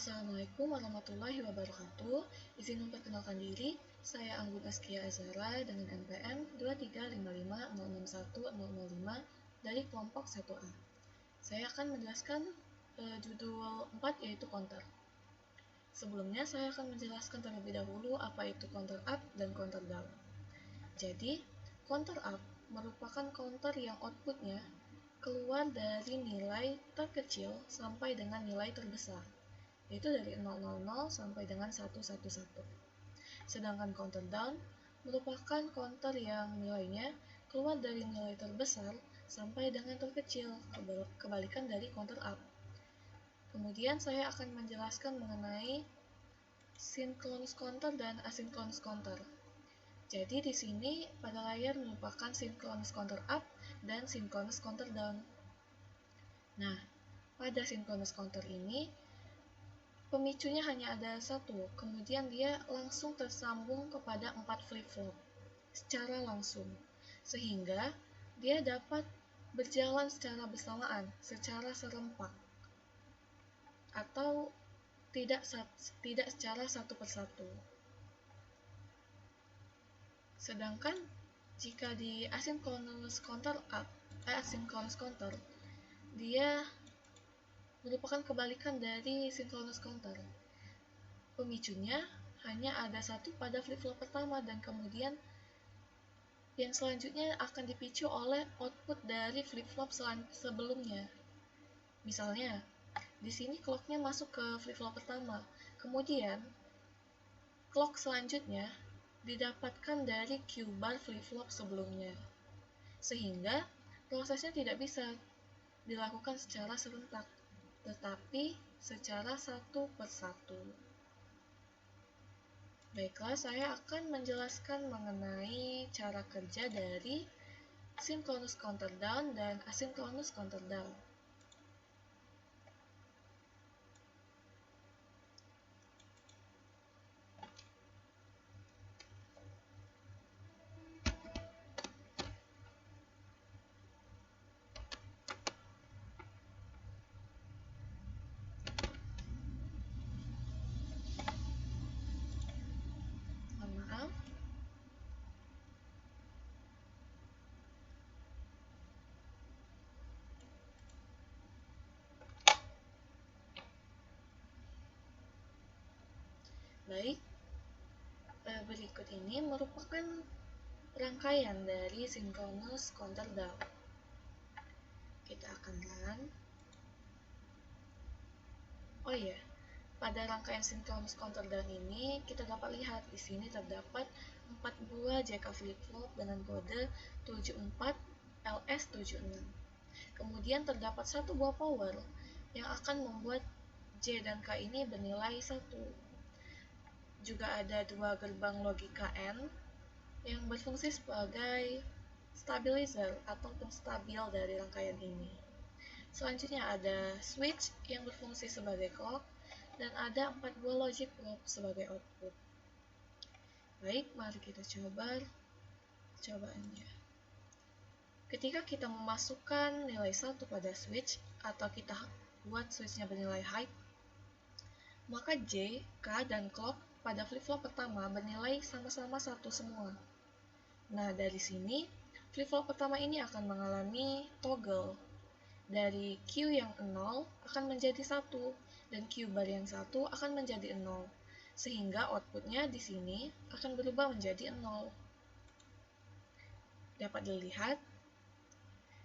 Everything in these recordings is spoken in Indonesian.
Assalamualaikum warahmatullahi wabarakatuh. Izin memperkenalkan diri, saya Anggun Askia Azhara dengan NPM 23550610005 dari kelompok 1A. Saya akan menjelaskan judul 4 yaitu counter. Sebelumnya saya akan menjelaskan terlebih dahulu apa itu counter up dan counter down. Jadi, counter up merupakan counter yang outputnya keluar dari nilai terkecil sampai dengan nilai terbesar, yaitu dari 000 sampai dengan 111. Sedangkan counter down merupakan counter yang nilainya keluar dari nilai terbesar sampai dengan terkecil, kebalikan dari counter up. Kemudian saya akan menjelaskan mengenai synchronous counter dan asynchronous counter. Jadi di sini pada layar merupakan synchronous counter up dan synchronous counter down. Nah, pada synchronous counter ini pemicunya hanya ada satu, kemudian dia langsung tersambung kepada 4 flip-flop secara langsung, sehingga dia dapat berjalan secara bersamaan, secara serempak, atau tidak secara satu persatu. Sedangkan jika di asynchronous counter dia merupakan kebalikan dari synchronous counter. Pemicunya hanya ada satu pada flip-flop pertama dan kemudian yang selanjutnya akan dipicu oleh output dari flip-flop sebelumnya. Misalnya, di sini clock-nya masuk ke flip-flop pertama, kemudian clock selanjutnya didapatkan dari Q bar flip-flop sebelumnya, sehingga prosesnya tidak bisa dilakukan secara serentak, tetapi secara satu persatu. Baiklah, saya akan menjelaskan mengenai cara kerja dari synchronous counter down dan asynchronous counter down. Baik, berikut ini merupakan rangkaian dari synchronous counter down. Kita akan run. Oh iya, pada rangkaian synchronous counter down ini kita dapat lihat di sini terdapat 4 buah JK flip-flop dengan kode 74LS76. Kemudian terdapat satu buah power yang akan membuat J dan K ini bernilai 1. Juga ada dua gerbang logika N yang berfungsi sebagai stabilizer atau penstabil dari rangkaian ini. Selanjutnya ada switch yang berfungsi sebagai clock dan ada 4 buah logic probe sebagai output. Baik, mari kita coba cobaannya. Ketika kita memasukkan nilai 1 pada switch atau kita buat switchnya bernilai high, maka J, K, dan clock pada flip-flop pertama bernilai sama-sama 1 semua. Nah, dari sini flip-flop pertama ini akan mengalami toggle. Dari Q yang 0 akan menjadi 1 dan Q bar yang 1 akan menjadi 0. Sehingga outputnya di sini akan berubah menjadi 0. Dapat dilihat.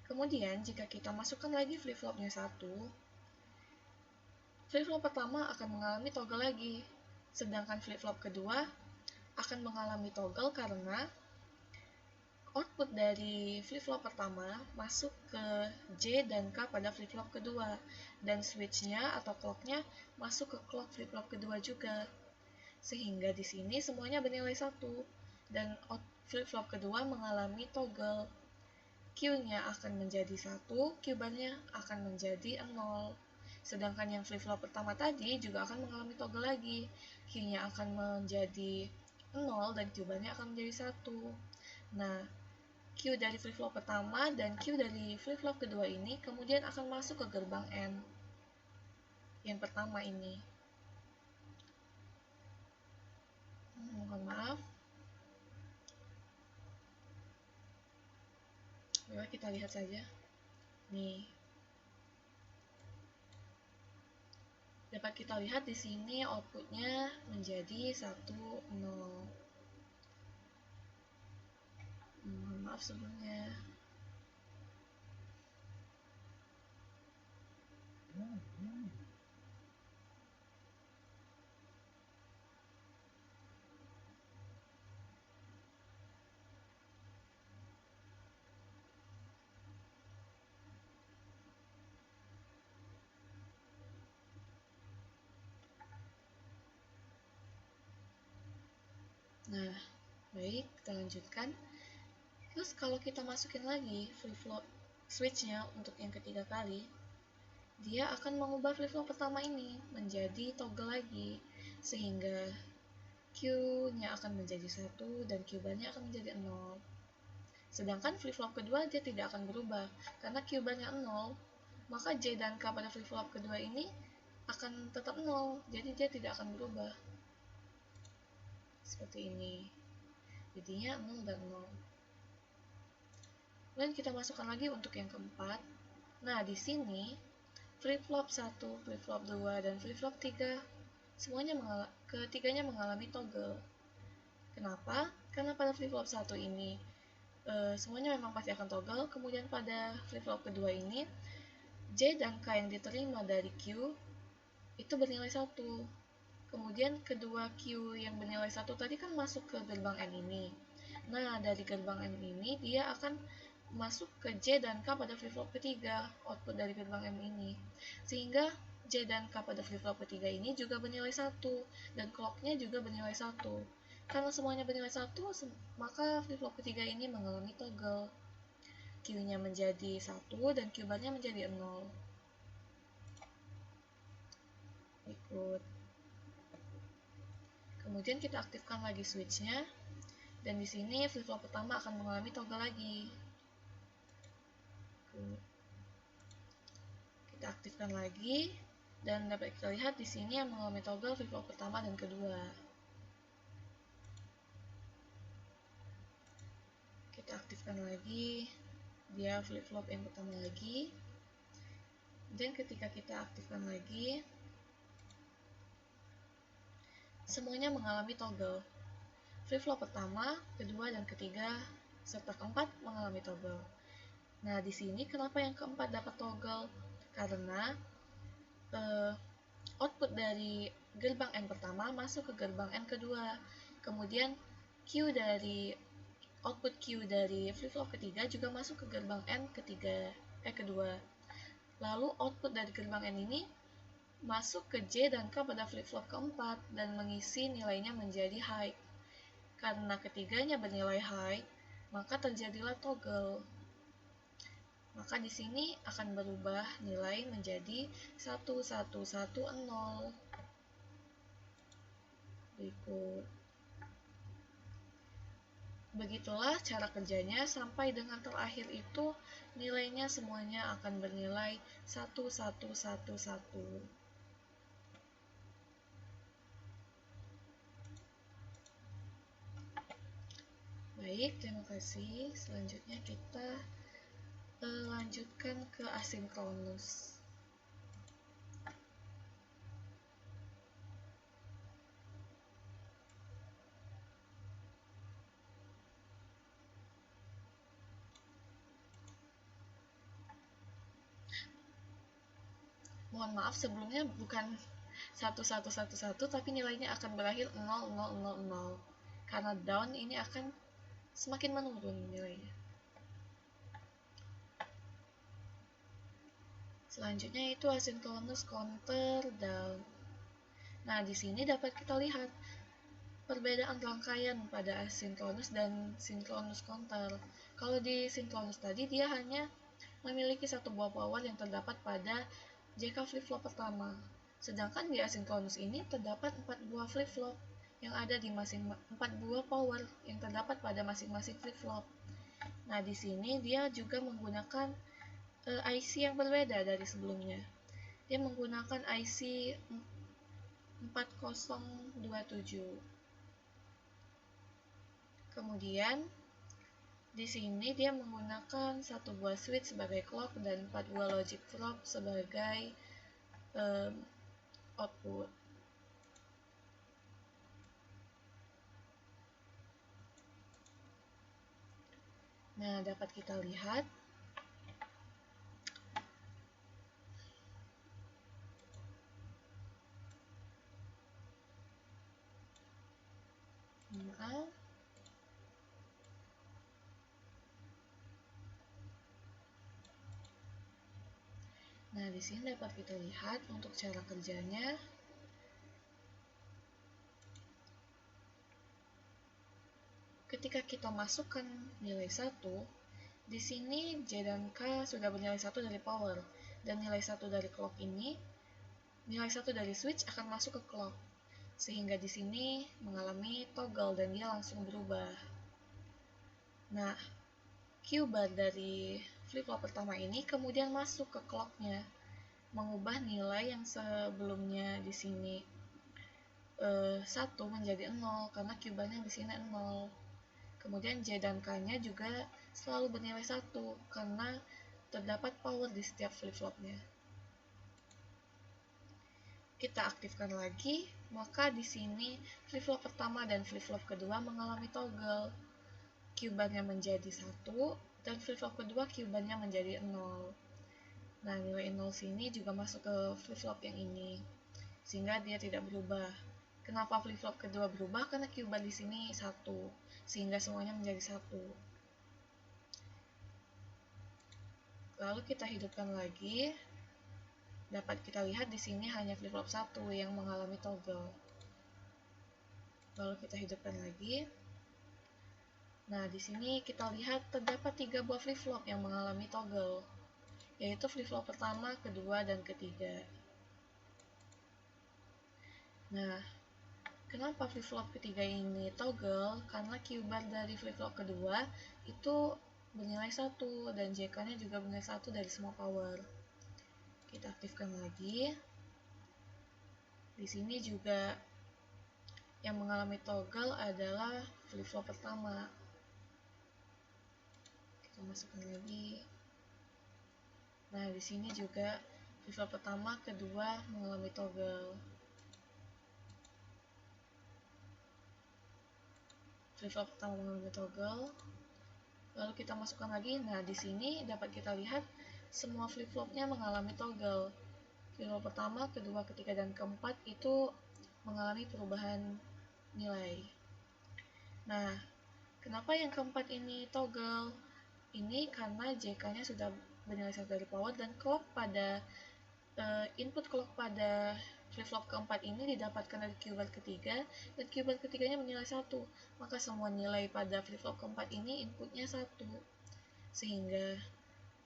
Kemudian jika kita masukkan lagi flip-flopnya 1, flip-flop pertama akan mengalami toggle lagi. Sedangkan flip-flop kedua akan mengalami toggle karena output dari flip-flop pertama masuk ke J dan K pada flip-flop kedua, dan switch-nya atau clock-nya masuk ke clock flip-flop kedua juga. Sehingga di sini semuanya bernilai 1, dan flip-flop kedua mengalami toggle. Q-nya akan menjadi 1, Q-bar-nya akan menjadi 0. Sedangkan yang flip-flop pertama tadi juga akan mengalami toggle lagi. Q-nya akan menjadi 0 dan Q-bar-nya akan menjadi 1. Nah, Q dari flip-flop pertama dan Q dari flip-flop kedua ini kemudian akan masuk ke gerbang N yang pertama ini. Mohon maaf. Coba kita lihat saja. Nih. Dapat kita lihat di sini outputnya menjadi 1, 0. Mohon maaf sebelumnya. Nah, baik, kita lanjutkan. Terus kalau kita masukin lagi flip-flop switch-nya untuk yang ketiga kali, dia akan mengubah flip-flop pertama ini menjadi toggle lagi, sehingga Q-nya akan menjadi 1 dan Q-bar-nya akan menjadi 0. Sedangkan flip-flop kedua dia tidak akan berubah, karena Q-bar-nya 0, maka J dan K pada flip-flop kedua ini akan tetap 0, jadi dia tidak akan berubah. Seperti ini. Jadinya 0 dan 0. Kemudian kita masukkan lagi untuk yang keempat. Nah, di sini flip-flop 1, flip-flop 2, dan flip-flop 3 ketiganya mengalami toggle. Kenapa? Karena pada flip-flop 1 ini semuanya memang pasti akan toggle. Kemudian pada flip-flop kedua ini J dan K yang diterima dari Q itu bernilai 1. Kemudian kedua Q yang bernilai 1 tadi kan masuk ke gerbang N ini. Nah, dari gerbang N ini dia akan masuk ke J dan K pada flip-flop ketiga, output dari gerbang M ini. Sehingga J dan K pada flip-flop ketiga ini juga bernilai 1, dan clock-nya juga bernilai 1. Karena semuanya bernilai 1, maka flip-flop ketiga ini mengalami toggle. Q-nya menjadi 1 dan Q-bar-nya menjadi 0. Ikut. Kemudian kita aktifkan lagi switch-nya, dan di sini flip-flop pertama akan mengalami toggle lagi. Kita aktifkan lagi, dan dapat kita lihat di sini yang mengalami toggle flip-flop pertama dan kedua. Kita aktifkan lagi, dia flip-flop yang pertama lagi. Dan ketika kita aktifkan lagi, semuanya mengalami toggle. Flip-flop pertama, kedua, dan ketiga, serta keempat mengalami toggle. Nah, di sini kenapa yang keempat dapat toggle? Karena output dari gerbang N pertama masuk ke gerbang N kedua. Kemudian output Q dari flip-flop ketiga juga masuk ke gerbang N kedua. Lalu output dari gerbang N ini masuk ke J dan K pada flip-flop keempat dan mengisi nilainya menjadi high. Karena ketiganya bernilai high, maka terjadilah toggle. Maka di sini akan berubah nilai menjadi 1110. Berikut. Begitulah cara kerjanya sampai dengan terakhir itu nilainya semuanya akan bernilai 1111. Baik, terima kasih. Selanjutnya kita lanjutkan ke asinkronus. Mohon maaf sebelumnya bukan 1111 tapi nilainya akan berakhir 0000. Karena down ini akan semakin menurun nilainya. Selanjutnya itu asinkronus counter down. Nah, di sini dapat kita lihat perbedaan rangkaian pada asinkronus dan sinkronus counter. Kalau di sinkronus tadi dia hanya memiliki satu buah power yang terdapat pada JK flip-flop pertama. Sedangkan di asinkronus ini terdapat 4 buah flip-flop yang ada di 4 buah power yang terdapat pada masing-masing flip-flop. Nah, di sini dia juga menggunakan IC yang berbeda dari sebelumnya. Dia menggunakan IC 4027. Kemudian di sini dia menggunakan satu buah switch sebagai clock dan 4 buah logic probe sebagai output. Nah, dapat kita lihat Nah, di sini dapat kita lihat untuk cara kerjanya. Ketika kita masukkan nilai 1, di sini J dan K sudah bernilai 1 dari power, dan nilai 1 dari clock ini, nilai 1 dari switch akan masuk ke clock, sehingga di sini mengalami toggle dan dia langsung berubah. Nah, Q bar dari flip-flop pertama ini kemudian masuk ke clocknya, mengubah nilai yang sebelumnya di sini 1 menjadi 0 karena Q barnya di sini 0. Kemudian J dan K-nya juga selalu bernilai 1 karena terdapat power di setiap flip-flopnya. Kita aktifkan lagi, maka di sini flip-flop pertama dan flip-flop kedua mengalami toggle. Q-barnya menjadi 1 dan flip-flop kedua Q-barnya menjadi 0. Nah, nilai 0 sini juga masuk ke flip-flop yang ini, sehingga dia tidak berubah. Kenapa flip-flop kedua berubah? Karena Q-bar di sini 1, sehingga semuanya menjadi 1. Lalu kita hidupkan lagi. Dapat kita lihat di sini hanya flip-flop 1 yang mengalami toggle. Lalu kita hidupkan lagi. Nah, di sini kita lihat terdapat 3 buah flip-flop yang mengalami toggle, yaitu flip-flop pertama, kedua, dan ketiga. Nah, kenapa flip-flop ketiga ini toggle? Karena Q-bar dari flip-flop kedua itu bernilai 1 dan JK-nya juga bernilai 1 dari semua power. Kita aktifkan lagi. Di sini juga yang mengalami toggle adalah flip-flop pertama. Kita masukkan lagi. Nah, di sini juga flip-flop pertama, kedua mengalami toggle. Flip-flop pertama mengalami toggle. Lalu kita masukkan lagi. Nah, di sini dapat kita lihat semua flip-flopnya mengalami toggle. Flip-flop pertama, kedua, ketiga, dan keempat itu mengalami perubahan nilai. Nah, kenapa yang keempat ini toggle? Ini karena JK-nya sudah bernilai 1 dari power dan clock pada input clock pada flip-flop keempat ini didapatkan dari Q-bar ketiga dan Q-bar ketiganya bernilai 1. Maka semua nilai pada flip-flop keempat ini inputnya 1. Sehingga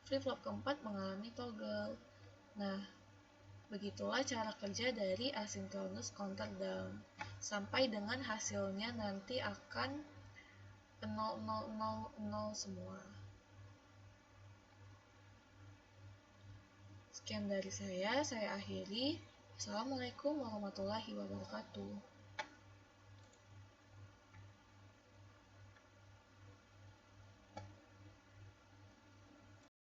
flip-flop keempat mengalami toggle. Nah, begitulah cara kerja dari asynchronous counter down. Sampai dengan hasilnya nanti akan 0, 0, 0, 0 semua. Sekian dari saya akhiri. Assalamualaikum warahmatullahi wabarakatuh.